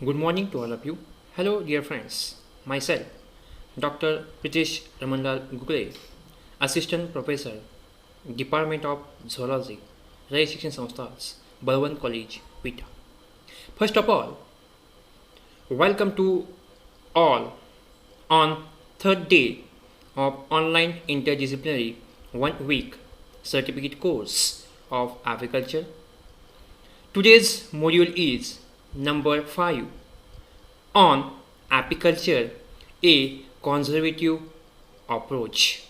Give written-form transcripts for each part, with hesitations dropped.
Good morning to all of you. Hello, dear friends. Myself, Dr. Pritesh Ramandal Gugule, Assistant Professor, Department of Zoology, Ray Shikshan Samsthas, Balwant College, Pita. First of all, welcome to all on third day of online interdisciplinary 1 week certificate course of agriculture. Today's module is number 5 on apiculture, a conservative approach.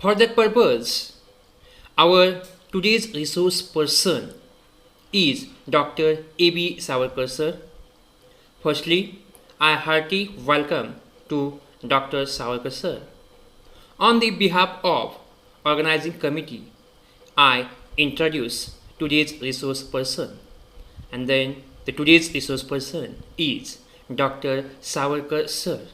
For that purpose, our today's resource person is Dr. A.B. Savarkar sir. Firstly, I hearty welcome to Dr. Savarkar sir. On the behalf of organizing committee, I introduce today's resource person, and then the today's resource person is Dr. Savarkar sir.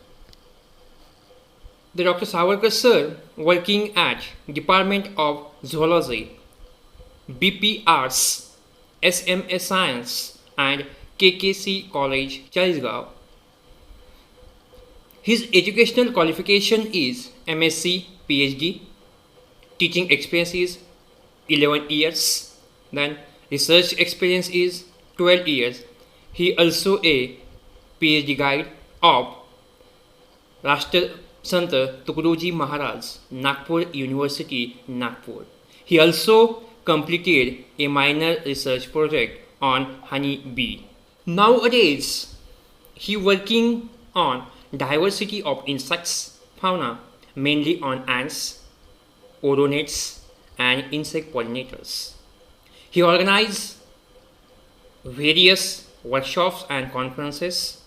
The Dr. Savarkar sir working at Department of Zoology, BP Arts, SMA Science and KKC College, Chalisgaon. His educational qualification is MSc PhD. Teaching experience is 11 years. Then research experience is 12 years. He also a PhD guide of Rashtrasant Tukadoji Maharaj, Nagpur University, Nagpur. He also completed a minor research project on honey bee. Nowadays, he working on diversity of insects, fauna, mainly on ants, oronates, and insect pollinators. He organized various workshops and conferences.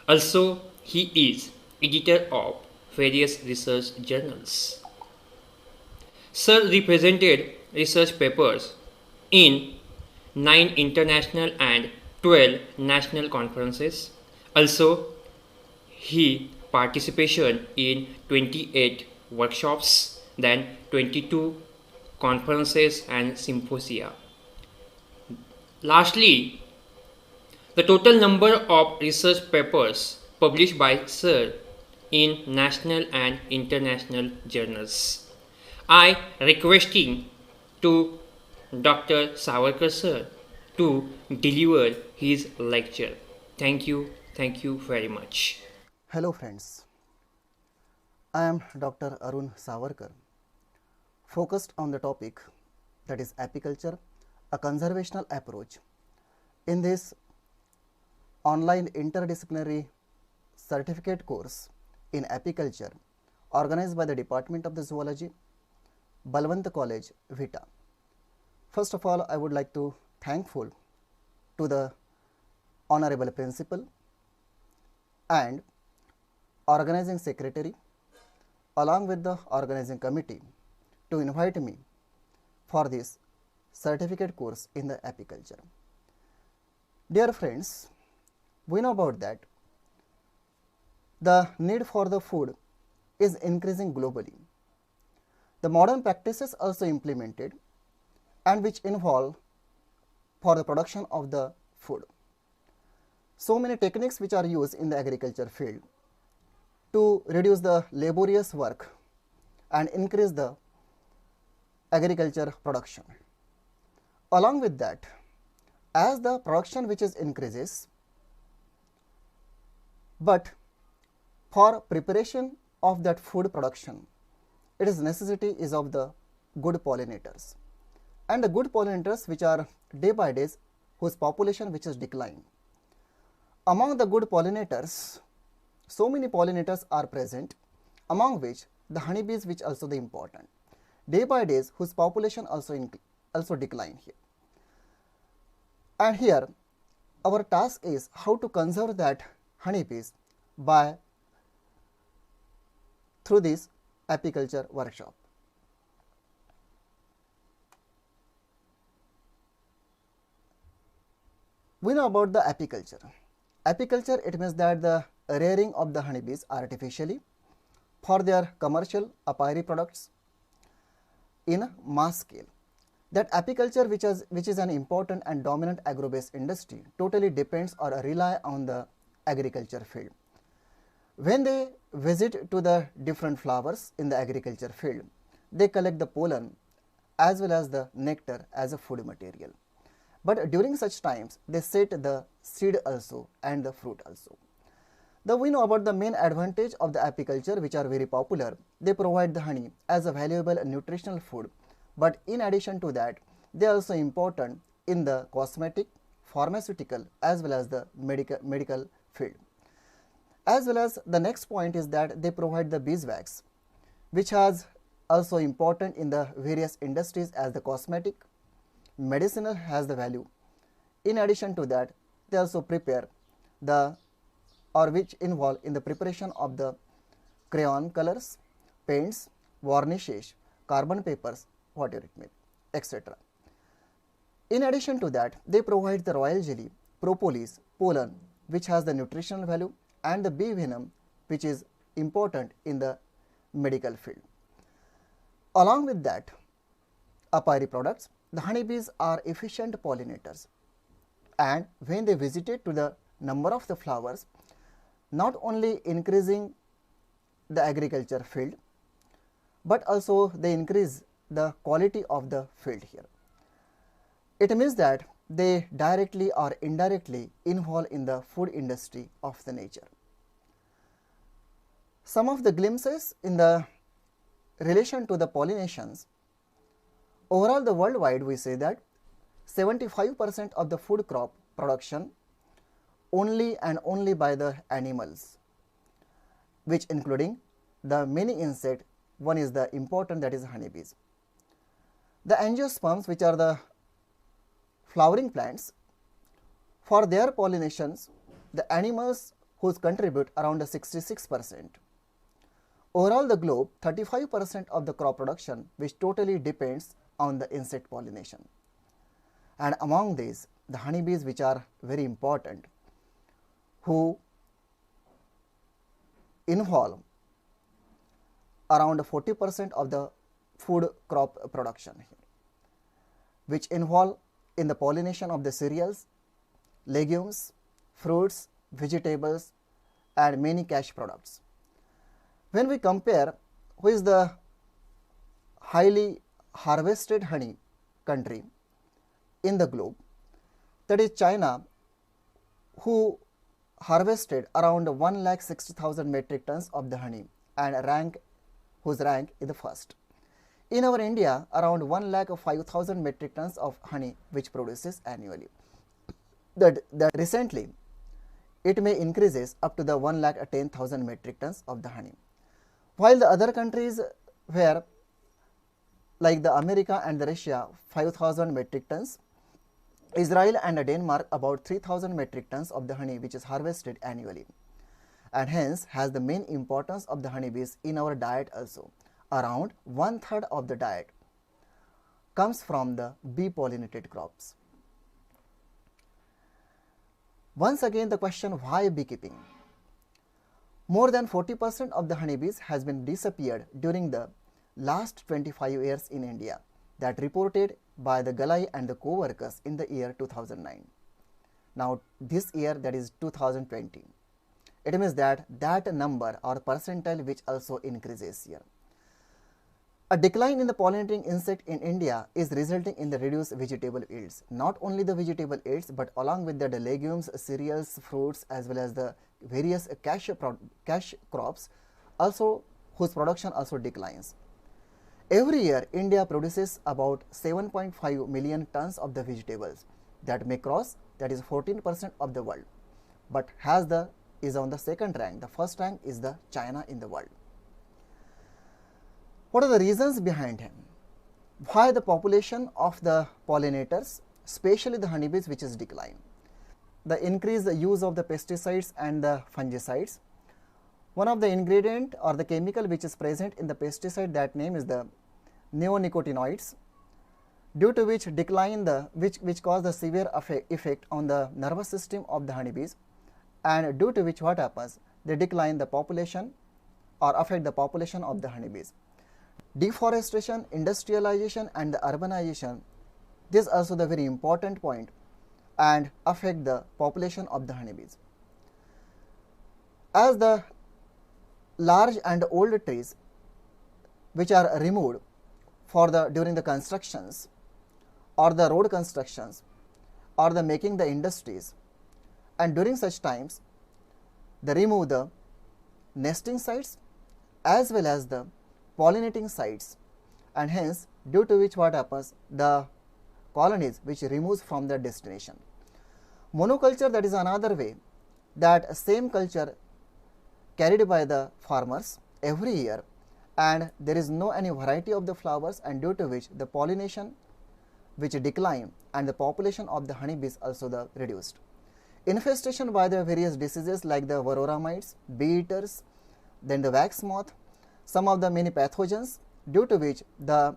Also, he is editor of various research journals. Sir represented research papers in 9 international and 12 national conferences. Also, he participation in 28 workshops, then 22 conferences and symposia. Lastly, the total number of research papers published by Sir in national and international journals. I requesting to Dr. Savarkar sir to deliver his lecture. Thank you very much. Hello friends, I am Dr. Arun Savarkar, focused on the topic that is apiculture, a conservational approach. In this online interdisciplinary certificate course in apiculture organized by the Department of the Zoology, Balwant College, Vita. First of all, I would like to thankful to the Honorable Principal and organizing secretary along with the organizing committee to invite me for this certificate course in the apiculture. Dear friends, we know about that the need for the food is increasing globally. The modern practices also implemented and which involve for the production of the food. So many techniques which are used in the agriculture field to reduce the laborious work and increase the agriculture production. Along with that, as the production which is increases, but for preparation of that food production, it is necessity is of the good pollinators, and the good pollinators which are day by day whose population which is declining. Among the good pollinators, so many pollinators are present, among which the honeybees which also the important. Day by day whose population also decline here. And here our task is how to conserve that honeybees by through this apiculture workshop. We know about the apiculture. Apiculture, it means that the rearing of the honeybees artificially for their commercial apiary products in a mass scale. That apiculture, which is an important and dominant agro-based industry, totally depends or rely on the agriculture field. When they visit to the different flowers in the agriculture field, they collect the pollen as well as the nectar as a food material. But during such times, they set the seed also and the fruit also. Now we know about the main advantage of the apiculture, which are very popular. They provide the honey as a valuable nutritional food, but in addition to that, they are also important in the cosmetic, pharmaceutical as well as the medical field. As well as the next point is that they provide the beeswax, which has also important in the various industries as the cosmetic, medicinal has the value. In addition to that, they also prepare the which involve in the preparation of the crayon colors, paints, varnishes, carbon papers, whatever it may be, etc. In addition to that, they provide the royal jelly, propolis, pollen, which has the nutritional value, and the bee venom, which is important in the medical field. Along with that, apiary products, the honeybees are efficient pollinators, and when they visited to the number of the flowers, not only increasing the agriculture field, but also they increase the quality of the field here. It means that they directly or indirectly involved in the food industry of the nature. Some of the glimpses in the relation to the pollinations. Overall, the worldwide we say that 75% of the food crop production only and only by the animals, which including the many insect. One is the important, that is honeybees. The angiosperms, which are the flowering plants, for their pollinations, the animals whose contribute around 66%. Overall, the globe 35% of the crop production, which totally depends on the insect pollination. And among these, the honeybees, which are very important, who involve around 40% of the food crop production here, which involve in the pollination of the cereals, legumes, fruits, vegetables, and many cash products. When we compare who is the highly harvested honey country in the globe, that is China, who harvested around 1,60,000 metric tons of the honey and whose rank is the first. In our India, around 1,05,000 metric tons of honey which produces annually. That recently it may increases up to the 1,10,000 metric tons of the honey. While the other countries where like the America and the Russia 5,000 metric tons, Israel and Denmark about 3,000 metric tons of the honey which is harvested annually, and hence has the main importance of the honeybees in our diet also. Around 1/3 of the diet comes from the bee pollinated crops. Once again the question, why beekeeping? More than 40% of the honeybees has been disappeared during the last 25 years in India, that reported by the Galai and the co-workers in the year 2009. Now this year, that is 2020, it means that number or percentile which also increases here. A decline in the pollinating insect in India is resulting in the reduced vegetable yields. Not only the vegetable yields, but along with that the legumes, cereals, fruits, as well as the various cash crops also, whose production also declines. Every year, India produces about 7.5 million tons of the vegetables that may cross, that is 14% of the world, but is on the second rank. The first rank is the China in the world. What are the reasons behind him? Why the population of the pollinators, especially the honeybees, which is decline? The increased use of the pesticides and the fungicides. One of the ingredient or the chemical which is present in the pesticide, that name is the neonicotinoids, due to which decline which cause the severe effect on the nervous system of the honeybees, and due to which what happens, they decline the population or affect the population of the honeybees. Deforestation, industrialization and the urbanization This is also the very important point and affect the population of the honeybees. As the large and old trees which are removed for the during the constructions or the road constructions or the making the industries, and during such times they remove the nesting sites as well as the pollinating sites, and hence due to which what happens, the colonies which removes from their destination. Monoculture, that is another way that same culture carried by the farmers every year, and there is no any variety of the flowers, and due to which the pollination which decline and the population of the honeybees also the reduced. Infestation by the various diseases like the varroa mites, bee eaters, then the wax moth, some of the many pathogens, due to which the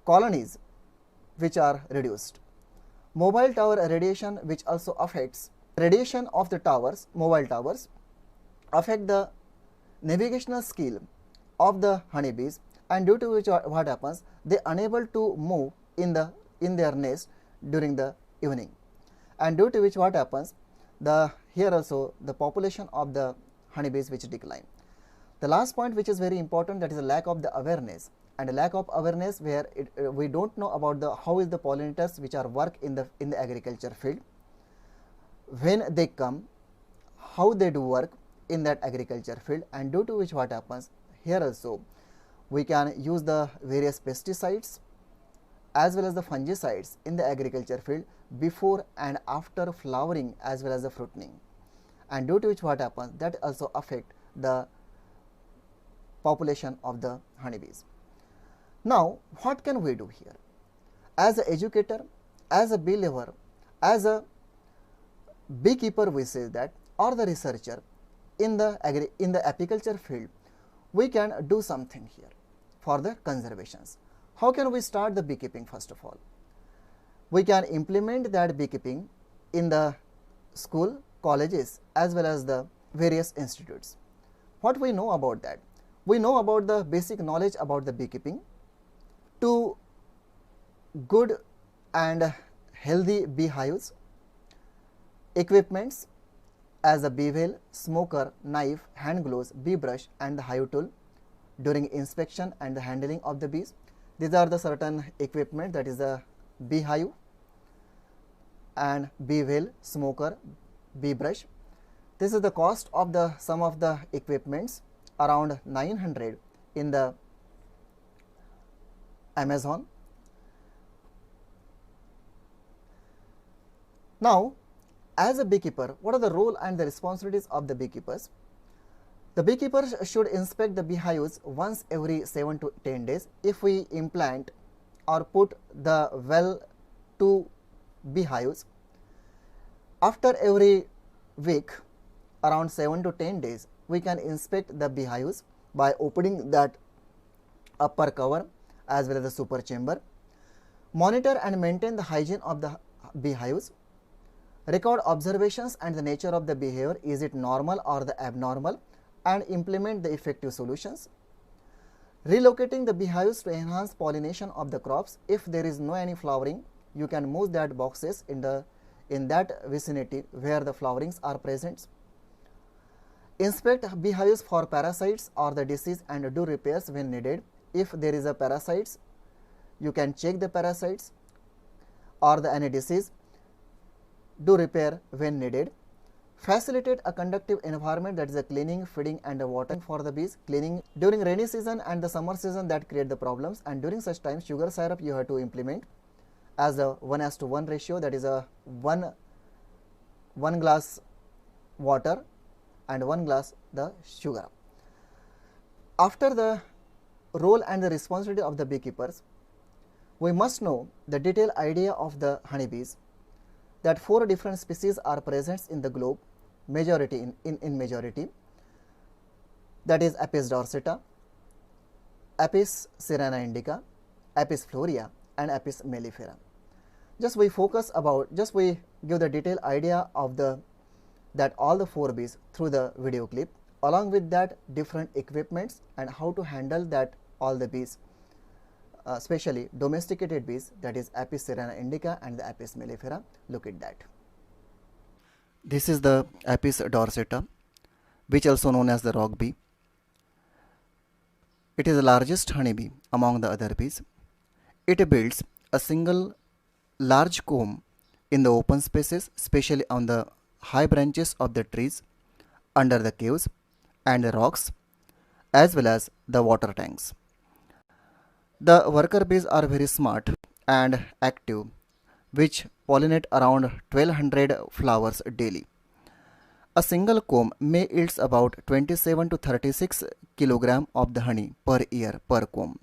colonies which are reduced. Mobile tower radiation, which also affects radiation of the towers, mobile towers, affect the navigational skill of the honeybees, and due to which what happens, they unable to move in their nest during the evening, and due to which what happens, the here also the population of the honeybees which decline. The last point which is very important, that is a lack of the awareness, and a lack of awareness where we don't know about the how is the pollinators which are work in the agriculture field, when they come, how they do work in that agriculture field, and due to which what happens, here also we can use the various pesticides as well as the fungicides in the agriculture field before and after flowering as well as the fruiting, and due to which what happens, that also affect the population of the honeybees. Now, what can we do here? As an educator, as a bee lover, as a beekeeper, we say that, or the researcher in the apiculture field, we can do something here for the conservations. How can we start the beekeeping? First of all, we can implement that beekeeping in the school, colleges as well as the various institutes. What we know about that? We know about the basic knowledge about the beekeeping, to good and healthy beehives, equipments as a bee veil, smoker, knife, hand gloves, bee brush and the hive tool during inspection and the handling of the bees. These are the certain equipment, that is a beehive and bee veil, smoker, bee brush. This is the cost of the some of the equipments, around 900 in the Amazon. Now, as a beekeeper, what are the role and the responsibilities of the beekeepers? The beekeepers should inspect the beehives once every 7 to 10 days. If we implant or put the well to beehives, after every week, around 7 to 10 days, we can inspect the beehives by opening that upper cover as well as the super chamber. Monitor and maintain the hygiene of the beehives. Record observations and the nature of the behavior, is it normal or the abnormal, and implement the effective solutions. Relocating the beehives to enhance pollination of the crops. If there is no any flowering, you can move that boxes in that vicinity where the flowerings are present. Inspect beehives for parasites or the disease and do repairs when needed. If there is a parasites, you can check the parasites or the any disease, do repair when needed. Facilitate a conductive environment, that is a cleaning, feeding and watering for the bees. Cleaning during rainy season and the summer season, that create the problems, and during such time sugar syrup you have to implement as a 1:1 ratio, that is a 1 glass water and 1 glass the sugar. After the role and the responsibility of the beekeepers, we must know the detailed idea of the honeybees, that 4 different species are present in the globe, majority in majority, that is Apis dorsata, Apis cerana indica, Apis florea and Apis mellifera. Just we give the detailed idea of that all the 4 bees through the video clip, along with that different equipments and how to handle that all the bees especially domesticated bees, that is Apis cerana indica and the Apis mellifera. Look at that. This is the Apis dorsata, which also known as the rock bee. It is the largest honeybee among the other bees. It builds a single large comb in the open spaces, especially on the high branches of the trees, under the caves and the rocks, as well as the water tanks. The worker bees are very smart and active, which pollinate around 1200 flowers daily. A single comb may yield about 27 to 36 kg of the honey per year per comb.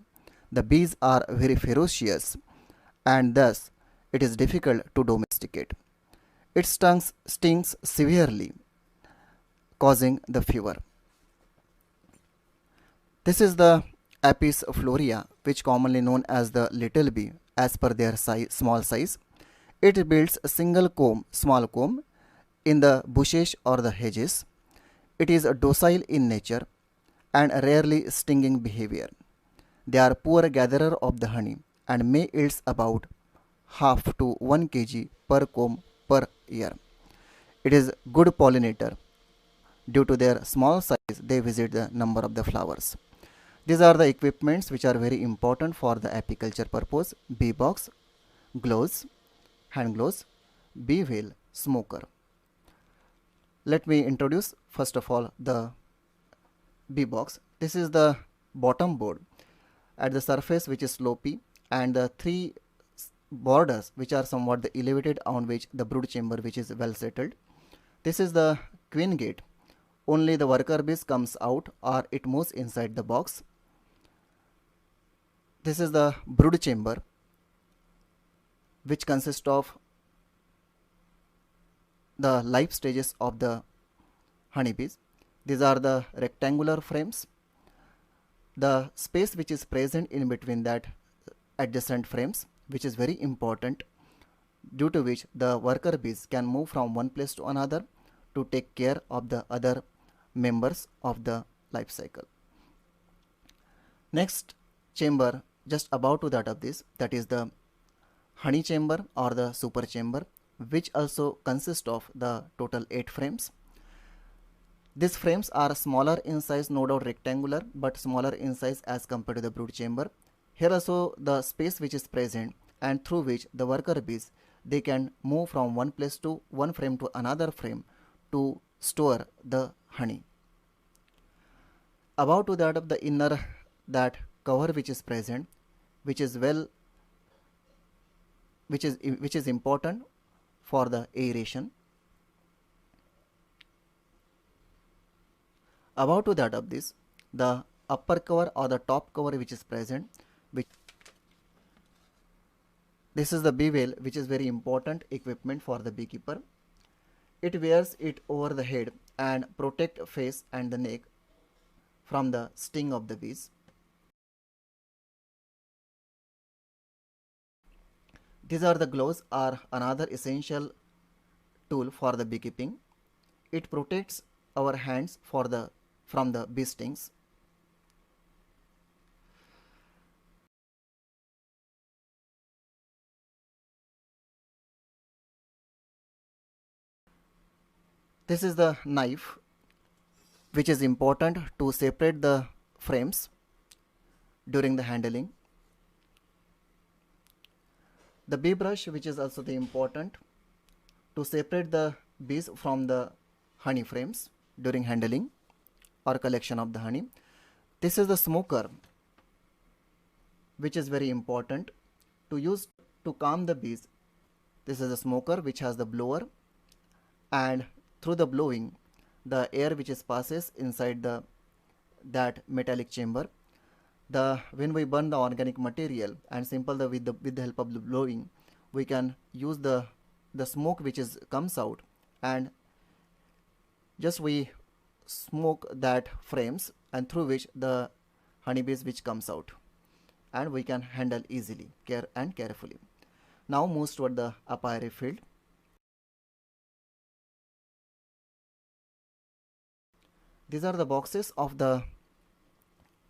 The bees are very ferocious and thus it is difficult to domesticate. It stings severely, causing the fever. This is the Apis florea, which commonly known as the little bee as per their small size. It builds a single comb, small comb, in the bushes or the hedges. It is docile in nature and rarely stinging behavior. They are poor gatherer of the honey and may yield about half to 1 kg per comb per year. It is good pollinator. Due to their small size, they visit the number of the flowers. These are the equipments which are very important for the apiculture purpose: bee box, gloves, hand gloves, bee wheel, smoker. Let me introduce first of all the bee box. This is the bottom board at the surface which is slopy, and the three borders which are somewhat the elevated, on which the brood chamber which is well settled. This is the queen gate. Only the worker bees comes out or it moves inside the box. This is the brood chamber, which consists of the life stages of the honeybees. These are the rectangular frames. The space which is present in between that adjacent frames, which is very important, due to which the worker bees can move from one place to another to take care of the other members of the life cycle. Next chamber just above to that of this, that is the honey chamber or the super chamber, which also consists of the total 8 frames. These frames are smaller in size, no doubt rectangular, but smaller in size as compared to the brood chamber. Here also the space which is present and through which the worker bees, they can move from one place to one frame to another frame to store the honey. Above to that of the inner that cover which is present, which is important for the aeration. Above to that of this, the upper cover or the top cover which is present, this is the bee veil, which is very important equipment for the beekeeper. It wears it over the head and protect face and the neck from the sting of the bees. These are the gloves, are another essential tool for the beekeeping. It protects our hands from the bee stings. This is the knife, which is important to separate the frames during the handling. The bee brush, which is also the important to separate the bees from the honey frames during handling or collection of the honey. This is the smoker, which is very important to use to calm the bees. This is a smoker which has the blower, and through the blowing, the air which is passes inside that metallic chamber. When we burn the organic material and with the help of the blowing, we can use the smoke which comes out, and just we smoke that frames and through which the honeybees which comes out, and we can handle easily carefully. Now moves toward the apiary field. These are the boxes of the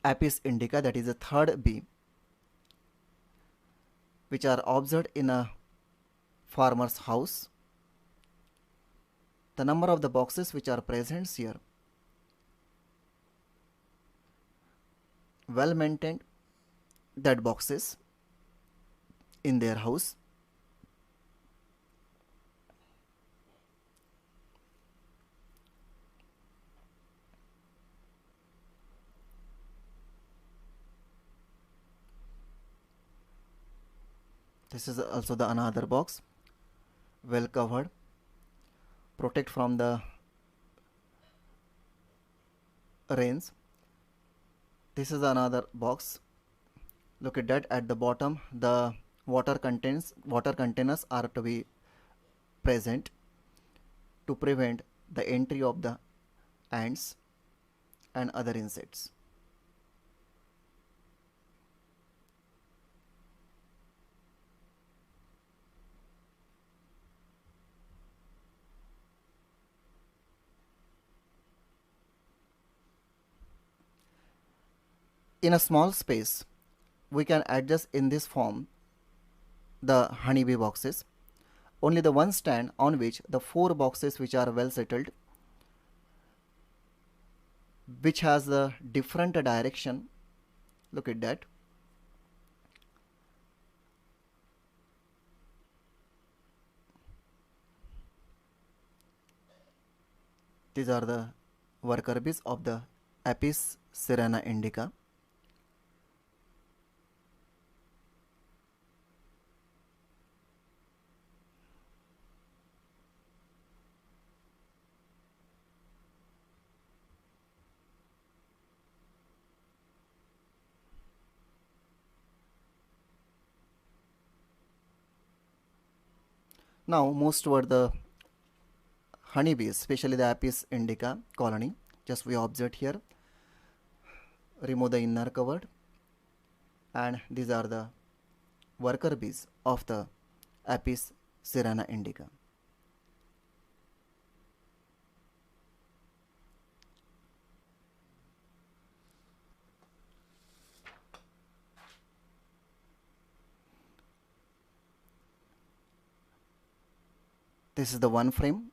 Apis indica, that is the third bee. which are observed in a farmer's house. The number of the boxes which are present here. Well maintained that boxes in their house. This is also the another box, well covered, protect from the rains. This is another box. Look at that. At the bottom, the water containers are to be present to prevent the entry of the ants and other insects. In a small space, we can adjust in this form the honeybee boxes. Only the one stand on which the 4 boxes which are well settled, which has the different direction. Look at that. These are the worker bees of the Apis cerana indica. Now move toward the honeybees, especially the Apis indica colony. Just we observe here. Remove the inner cover, and these are the worker bees of the Apis cerana indica. This is the one frame,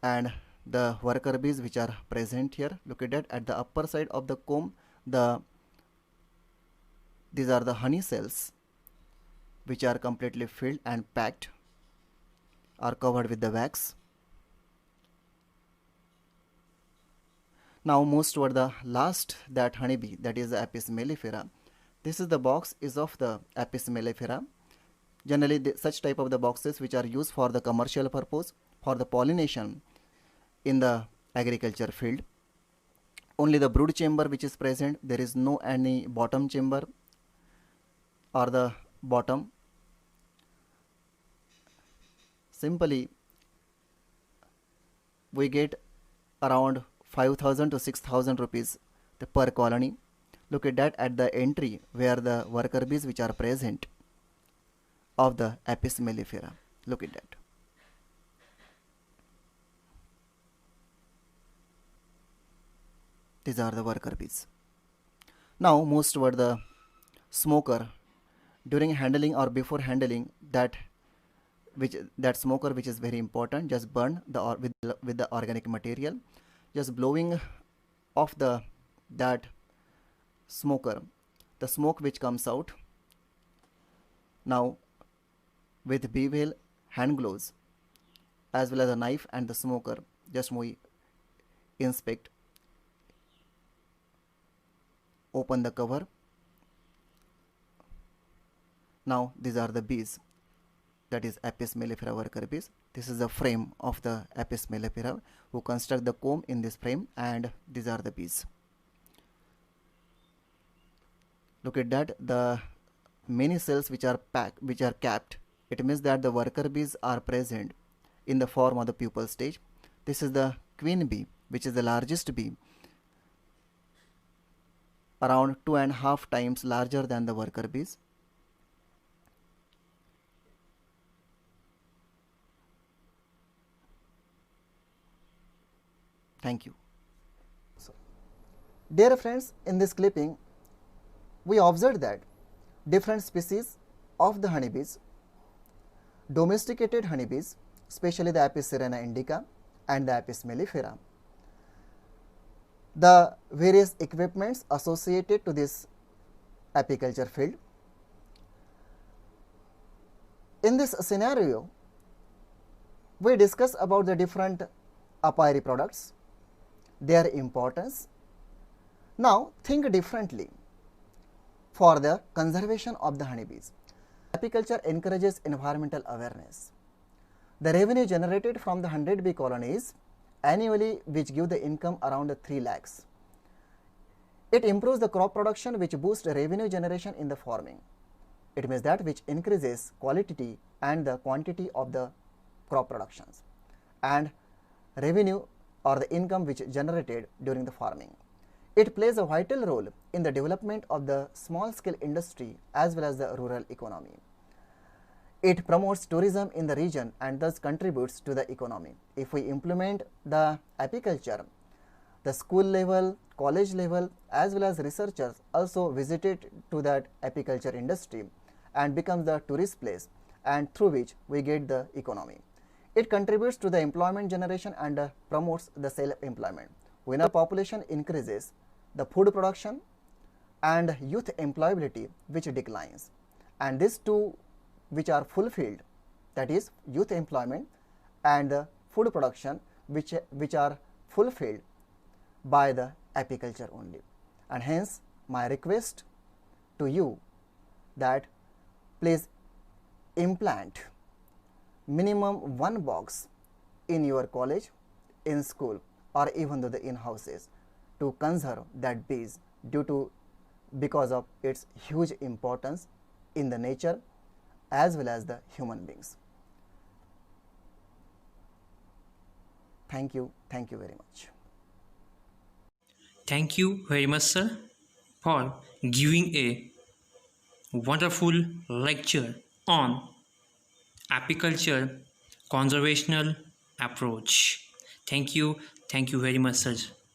and the worker bees which are present here. Look at that. At the upper side of the comb, these are the honey cells which are completely filled and packed, are covered with the wax. Now move toward the last, that honeybee, that is the Apis mellifera. This is the box is of the Apis mellifera. Generally such type of the boxes which are used for the commercial purpose, for the pollination in the agriculture field. Only the brood chamber which is present. There is no any bottom chamber or the bottom. Simply we get around 5,000 to 6,000 rupees per colony. Look at that. At the entry where the worker bees which are present of the Apis mellifera. Look at that. These are the worker bees. Now move toward the smoker. During handling or before handling, that smoker which is very important, just burn with the organic material. Just blowing off that smoker, the smoke which comes out. Now with bevel, hand gloves, as well as a knife and the smoker, just we inspect, open the cover. Now these are the bees, that is Apis mellifera worker bees. This is the frame of the Apis mellifera who construct the comb in this frame, and these are the bees. Look at that. The many cells which are capped, it means that the worker bees are present in the form of the pupal stage. This is the queen bee, which is the largest bee, around 2.5 times larger than the worker bees. Thank you. Dear friends, in this clipping, we observed that different species of the honeybees, domesticated honeybees, especially the Apis cerana indica and the Apis mellifera. The various equipments associated to this apiculture field. In this scenario, we discuss about the different apiary products, their importance. Now think differently for the conservation of the honeybees. Apiculture encourages environmental awareness. The revenue generated from the 100 bee colonies annually, which give the income around 3 lakhs. It improves the crop production, which boosts revenue generation in the farming. It means that which increases quality and the quantity of the crop productions and revenue or the income which generated during the farming. It plays a vital role in the development of the small scale industry as well as the rural economy. It promotes tourism in the region and thus contributes to the economy. If we implement the apiculture, the school level, college level as well as researchers also visited to that apiculture industry and becomes the tourist place, and through which we get the economy. It contributes to the employment generation and promotes the self-employment. When a population increases, the food production and youth employability which declines, and these two which are fulfilled, that is youth employment and the food production which are fulfilled by the apiculture only. And hence my request to you that please implant minimum one box in your college, in school or even though the in houses to conserve that bees because of its huge importance in the nature as well as the human beings. Thank you very much. Thank you very much, sir, for giving a wonderful lecture on apiculture conservational approach. Thank you very much, sir.